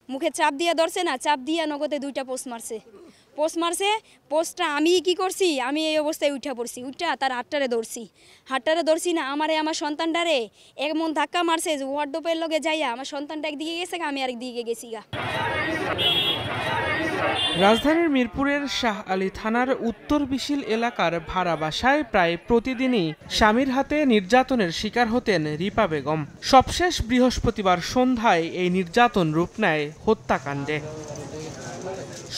মুখে চাপ দিয়া ধরছে না, চাপ দিয়া নগদে 2টা পোস্ট মারছে। পোস্টটা আমি কি করছি, আমি এই অবস্থায় উঠা পড়ছি, উঠা তার হাতটারে ধরছি না, আমার সন্তানটারে এমন ধাক্কা মারছে যে ওয়ার্ডরোবের লগে যাইয়া আমার সন্তানটা একদিকে গেছে আমি আরেকদিকে গেছি গা। রাজধানীর মিরপুরের শাহ আলী থানার উত্তর বিশিল এলাকার ভাড়া বাসায় প্রায় প্রতিদিনই স্বামীর হাতে নির্যাতনের শিকার হতেন রিপা বেগম। সবশেষ বৃহস্পতিবার সন্ধ্যায় এই নির্যাতন রূপ নেয় হত্যাকাণ্ডে।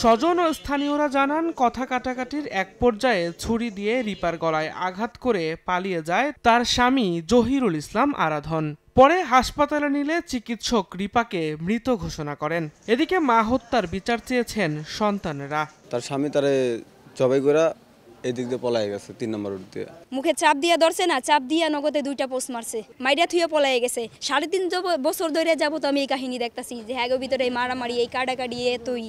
স্বজন ও স্থানীয়রা জানান, কথা কাটাকাটির এক পর্যায়ে ছুরি দিয়ে রিপার গলায় আঘাত করে পালিয়ে যায় তার স্বামী জহিরুল ইসলাম আরাধন। পরে হাসপাতালে নিলে চিকিৎসক রিপাকে মৃত ঘোষণা করেন। এদিকে মা হত্যার বিচার চেয়েছেন সন্তানেরা। তার স্বামী তারে জবাই করে এদিক দিয়ে পলায় গেছে 3 নম্বর রোড দিয়ে। মুখে চাপ দিয়া ধরছে না, চাপ দিয়া নগদে 2টা পোস্ট মারছে, মাইরা থুয়ে পলায় গেছে। 3.5 বছর ধরে যাবত আমি এই কাহিনী দেখতাছি যে হ্যাঁ ভিতরে এই মারামারি, এই কাটাকাটি, এতই।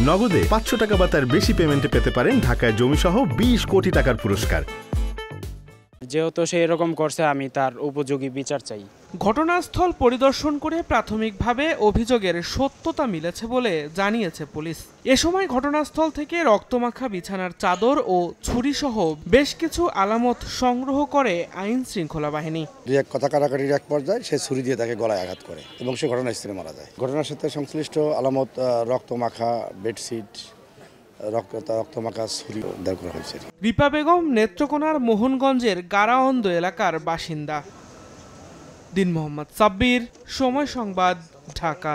নগদে 500 টাকা বা তার বেশি পেমেন্টে পেতে পারেন ঢাকায় জমিসহ 20 কোটি টাকার পুরস্কার। যেহেতু সে এরকম করছে, আমি তার উপযোগী বিচার চাই। ঘটনাস্থল পরিদর্শন করে প্রাথমিকভাবে অভিযোগের সত্যতা মিলেছে বলে জানিয়েছে পুলিশ। এ সময় ঘটনাস্থল থেকে রক্তমাখা বিছানার চাদর ও ছুরিসহ বেশ কিছু আলামত সংগ্রহ করে আইন শৃঙ্খলা বাহিনী। এক কথা কাটাকাটির এক পর্যায়ে সে ছুরি দিয়ে তাকে গলায় আঘাত করে এবং সে ঘটনাস্থলে মারা যায়। ঘটনার সাথে সংশ্লিষ্ট আলামত রক্তমাখা বেডশিট, রক্তমাখা ছুরি উদ্ধার করা হয়েছে। রিপা বেগম নেত্রকোনার মোহনগঞ্জের গারাঅন্দ এলাকার বাসিন্দা। দিন মোহাম্মদ সাব্বির, সময় সংবাদ, ঢাকা।